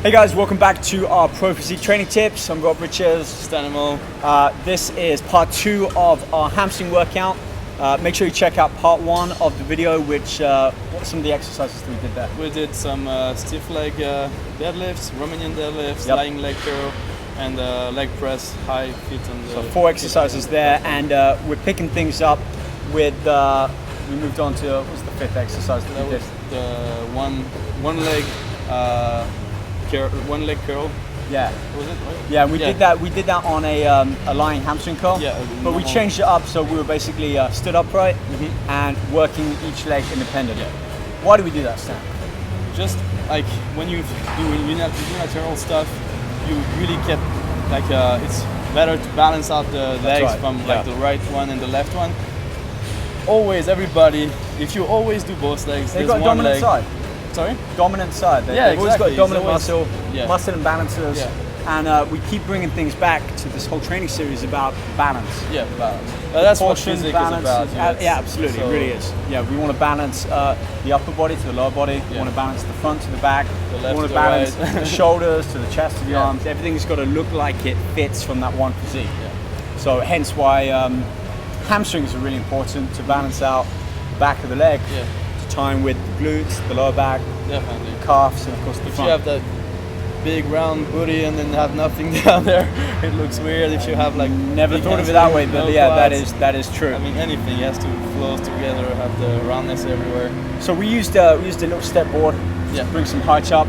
Hey guys, welcome back to our Pro Physique training tips. I'm Rob Richards. Stanimal. This is part 2 of our hamstring workout. Make sure you check out part 1 of the video, which what are some of the exercises that we did there? We did some stiff leg deadlifts, Romanian deadlifts, Yep. lying leg curl, and leg press, high feet on the... So 4 exercises there, and we're picking things up with, we moved on to, what was the 5th exercise that That we did? was the one leg curl. Yeah. Was it? Right? Yeah, we did that. We did that on a lying hamstring curl. Yeah, but we normal. changed it up, so we were basically stood upright and working each leg independent. Yeah. Why do we do that, Stan? Just like when you do unilateral stuff, you really get like it's better to balance out the legs right, from yeah. like the right one and the left one. Always, everybody, if you always do both legs, They've there's got a one dominant leg. side. Sorry? Dominant side. Yeah, They've always got exactly. dominant It's always- muscle, yeah. muscle imbalances. Yeah. And we keep bringing things back to this whole training series about balance. Yeah, balance. That's what Portion physique balance is about. yeah, absolutely, So- it really is. Yeah, we want to balance the upper body to the lower body. We Yeah. want to balance the front to the back. The We left want to to the balance right. the shoulders to the chest to the Yeah. arms. Everything's got to look like it fits from that one physique. Yeah. So hence why hamstrings are really important to balance out the back of the leg, Yeah, to time with the glutes, the lower back, definitely. calves, and of course the If front. you have that big round booty and then have nothing down there, it looks weird. If you have like Never big thought of it that way, hamstrings, but no yeah, quads. that is true. I mean, anything has to flow together, have the roundness everywhere. So we used a little step board Yeah. to bring some height up.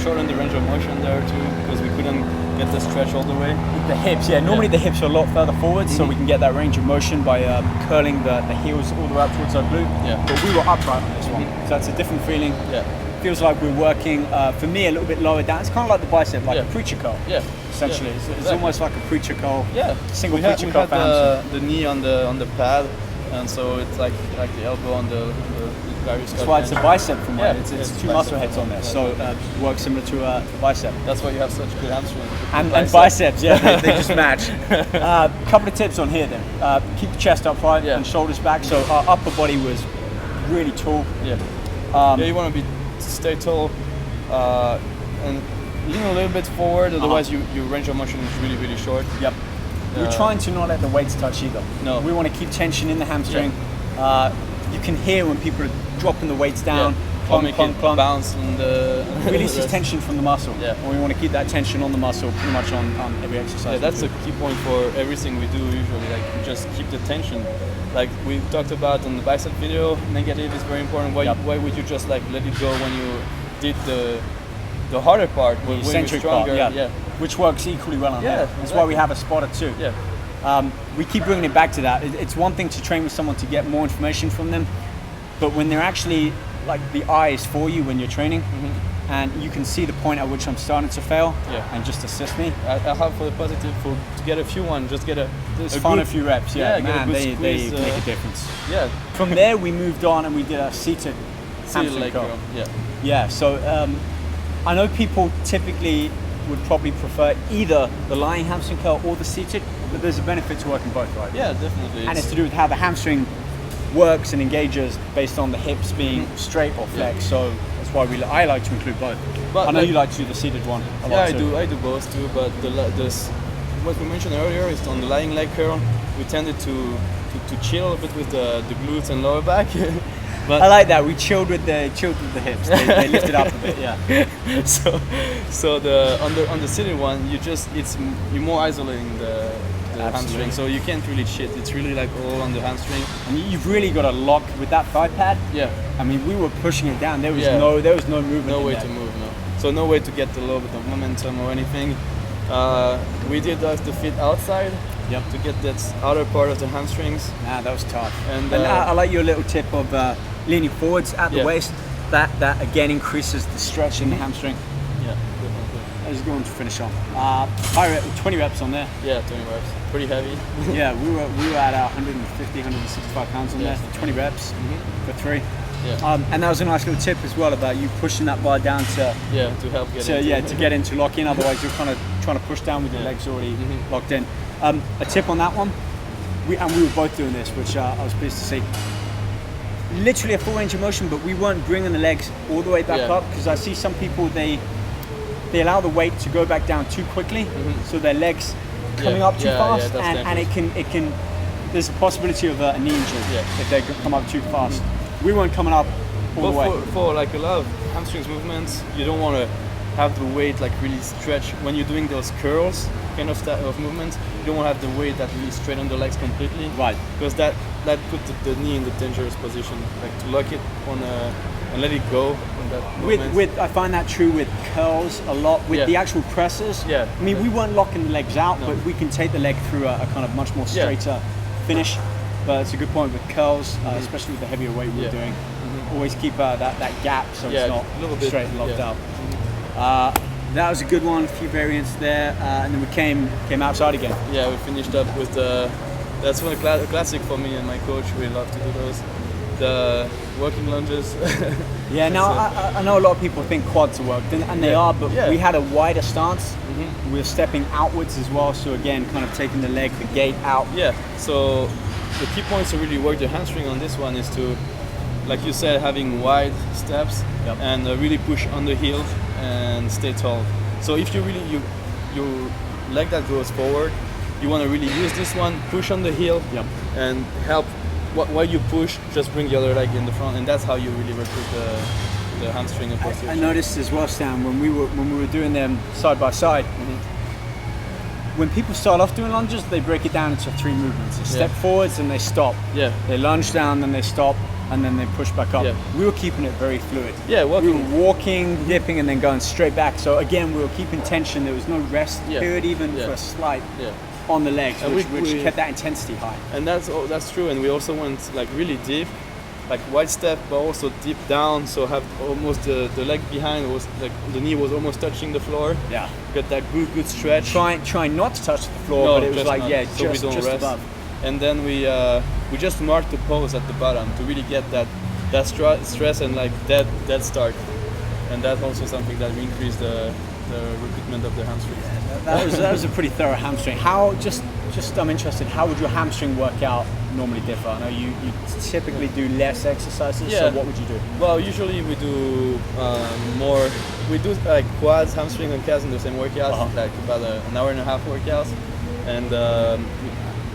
Shorten the range of motion there too, because we couldn't get the stretch all the way. The hips, yeah. Normally Yeah. the hips are a lot further forward, so we can get that range of motion by curling the heels all the way up towards our glute. Yeah. But we were upright on this one, so that's a different feeling. Yeah, Feels like we're working, for me, a little bit lower down. It's kind of like the bicep, like Yeah. a preacher curl. yeah. Essentially, Yeah, it's exactly. almost like a preacher curl. Yeah, Single we had, preacher we curl had for hamstring. the knee on the pad, and so it's like the elbow on the various. That's why it's a bicep from Yeah, where it's it's two bicep muscle heads on there, so works similar to a bicep. That's why you have such good hamstrings. And biceps, yeah, they just match. Couple of tips on here then. Keep the chest upright Yeah. and shoulders back. So our upper body was really tall. Yeah. Yeah, you want to stay tall and lean a little bit forward. Otherwise, your range of motion is really, really short. Yep. We're trying to not let the weights touch either. No. We want to keep tension in the hamstring. You can hear when people are dropping the weights down, Or clunk, make clunk, it clunk. bounce and Releases tension from the muscle. Yeah. And we want to keep that tension on the muscle pretty much on every exercise. Yeah, that's we a do. key point for everything we do usually. Like, we just keep the tension. Like we talked about on the bicep video, negative is very important. Why would you just like let it go when you did the harder part, when you're eccentric part, stronger? yeah. Which works equally well on Yeah, there. That's exactly. why we have a spotter too. Yeah. We keep bringing it back to that. It's one thing to train with someone to get more information from them, but when they're actually like the eye is for you when you're training, and you can see the point at which I'm starting to fail, Yeah. and just assist me. I have for the positive to get a few one, just get a Find a good- few reps, Yeah, yeah, get a man, good they squeeze, make a difference. Yeah. From there, we moved on and we did a seated See hamstring leg curl. curl. Yeah. Yeah, so I know people typically would probably prefer either the lying hamstring curl or the seated, but there's a benefit to working both, right? Yeah, definitely. And it's to do with how the hamstring works and engages based on the hips being straight or flexed. So that's why I like to include both. But I know like- you like to do the seated one a Yeah, lot I too. do both too. But what we mentioned earlier is on the lying leg curl, we tended to chill a bit with the glutes and lower back. But I like that. We chilled with the hips. They lifted up a bit. Yeah. so on the seated one, you're more isolating the hamstring, so you can't really cheat. It's really like all on the hamstring. And you've really got to lock with that thigh pad. Yeah. I mean, we were pushing it down. There was Yeah. no movement. No in way there. to move, no. So no way to get a little bit of momentum or anything. We did the feet outside. Yep. To get that outer part of the hamstrings. Nah, that was tough. And, I like your little tip of leaning forwards at the Yeah. waist. That again increases the stretch in the hamstring. Yeah, definitely. Let's go on to finish on. 20 reps on there. Yeah, 20 reps. Pretty heavy. Yeah, we were at 150, 165 pounds on Yeah. there. 20 reps for 3. Yeah. And that was a nice little tip as well about you pushing that bar down to Yeah, to help get into to get into lock in. Otherwise, you're kind of trying to push down with your legs already locked in. A tip on that one, we were both doing this, which I was pleased to see. Literally a full range of motion, but we weren't bringing the legs all the way back Yeah. up because I see some people they they allow the weight to go back down too quickly, so their legs coming up too fast, and it can. There's a possibility of a knee injury if they come up too fast. We weren't coming up all the way. For like a lot of hamstrings movements, you don't want to have the weight like really stretch when you're doing those curls kind of movements. You don't want to have the weight that really straight on the legs completely, Right? Because that puts the knee in the dangerous position, like to lock it on and let it go on that movement. With I find that true with curls a lot. With the actual presses, I mean, we weren't locking the legs out, but we can take the leg through a kind of much more straighter finish. But it's a good point with curls, especially with the heavier weight we're doing. Always keep that gap so it's not a little bit straight and locked out. That was a good one. A few variants there, and then we came outside again. Yeah, we finished up with that's one classic for me and my coach. We love to do those. The working lunges. Now I know a lot of people think quads are worked, and they are, but we had a wider stance. We were stepping outwards as well, so again, kind of taking the leg, the gait out. Yeah, so the key points to really work the hamstring on this one is to, like you said, having wide steps and really push on the heel and stay tall. So if you really your leg that goes forward, you want to really use this one, push on the heel and help. While you push, just bring the other leg in the front, and that's how you really recruit the hamstring and posterior. I noticed as well, Stan, when we were doing them side by side. When people start off doing lunges, they break it down into 3 movements. They step forwards and they stop. They lunge down, then they stop, and then they push back up. We were keeping it very fluid. We were walking, dipping, and then going straight back. So again, we were keeping tension. There was no rest period even for a slight on the legs, which kept that intensity high. And that's true. And we also went like really deep, like wide step, but also deep down. So have almost the leg behind was like the knee was almost touching the floor. Got that good stretch. Try not to touch the floor, but it was like so just above. And then we just marked the pose at the bottom to really get that stress and like that start. And that's also something that we increased the recruitment of the hamstring. That was a pretty thorough hamstring. How just I'm interested. How would your hamstring workout normally differ? I know you typically do less exercises. So what would you do? Well, usually we do more. We do like quads, hamstring, and calves in the same workout, like about an hour and a half workouts, and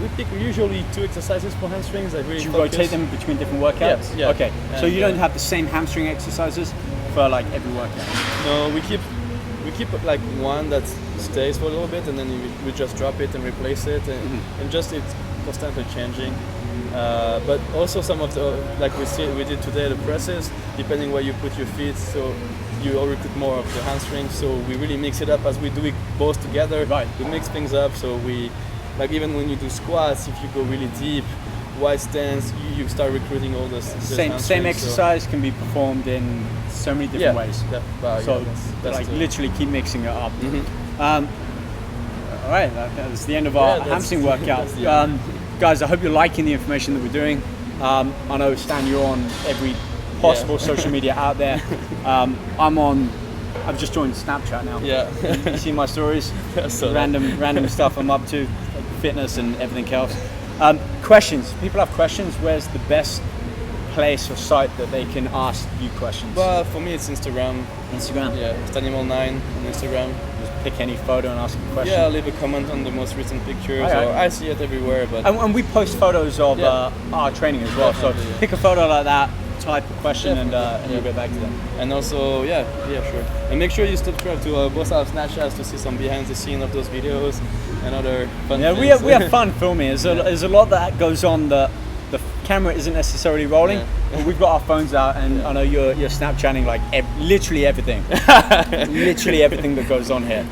we pick usually 2 exercises for hamstrings. Like really. Do you rotate them between different workouts? Yeah. Okay. And so you don't have the same hamstring exercises for like every workout. No, we keep like one that stays for a little bit, and then we just drop it and replace it, and just it's constantly changing. But also some of the, like we did today, the presses, depending where you put your feet, so you all recruit more of the hamstrings. So we really mix it up as we do it both together. We mix things up, so we, like even when you do squats, if you go really deep, wide stance, you start recruiting all this. Same exercise can be performed in so many different ways. So that's like literally keep mixing it up. All right, that's the end of our hamstring workout. Guys, I hope you're liking the information that we're doing. I know, Stan, you're on every possible social media out there. I've just joined Snapchat now. You see my stories? Random stuff I'm up to, like fitness and everything else. Questions. People have questions. Where's the best place or site that they can ask you questions? Well, for me it's Instagram. Yeah, Stanimal 9 on Instagram. Just pick any photo and ask a question. Yeah, leave a comment on the most recent pictures. Or I see it everywhere. But and we post photos of our training as well. So pick a photo like that, type a question, and you'll get back to them. And also, sure. And make sure you subscribe to both our Snapchats to see some behind the scene of those videos and other fun things. We have fun filming. There's a lot that goes on. The camera isn't necessarily rolling, but we've got our phones out, and I know you're Snapchatting like literally everything. Literally everything that goes on here.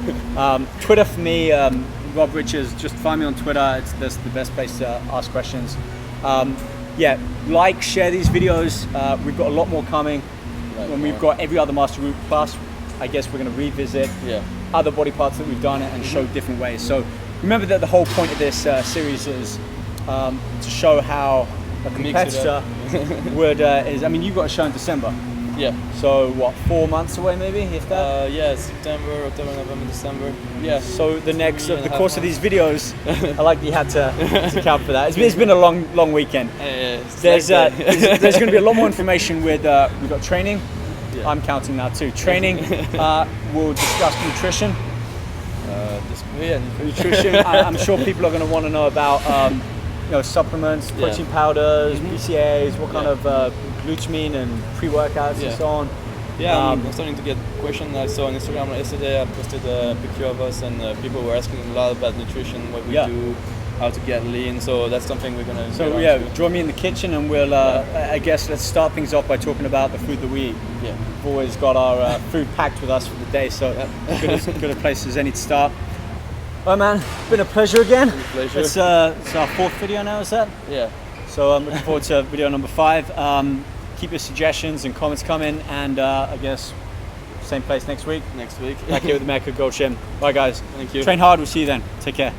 Twitter for me, Rob Richards, just find me on Twitter. That's the best place to ask questions. Like, share these videos. We've got a lot more coming. When we've got every other master group plus, I guess we're going to revisit other body parts that we've done and show different ways. So remember that the whole point of this series is to show how a competitor would is. I mean, you've got a show in December. So what, 4 months away maybe, if that? September, October, November, December. So the course of these videos, I like that you had to count for that. It's been a long weekend. There's going to be a lot more information with we've got training. I'm counting that too. Training, we'll discuss nutrition. Nutrition. I'm sure people are going to want to know about supplements, protein powders, BCAAs, what kind of glutamine and pre-workouts and so on. Yeah, I'm starting to get questions. I saw on Instagram yesterday, I posted a picture of us, and people were asking a lot about nutrition, what we do, how to get lean. So that's something we're gonna. So join me in the kitchen, and we'll. I guess let's start things off by talking about the food that we eat. Yeah, we've always got our food packed with us for the day, so good a place as any to start. Oh man, it's been a pleasure again. It's our 4th video now, is that? Yeah. So I'm looking forward to video number 5. Keep your suggestions and comments coming, and I guess same place next week. Next week. Back here with the America Gold Gym. Bye guys. Thank you. Train hard. We'll see you then. Take care.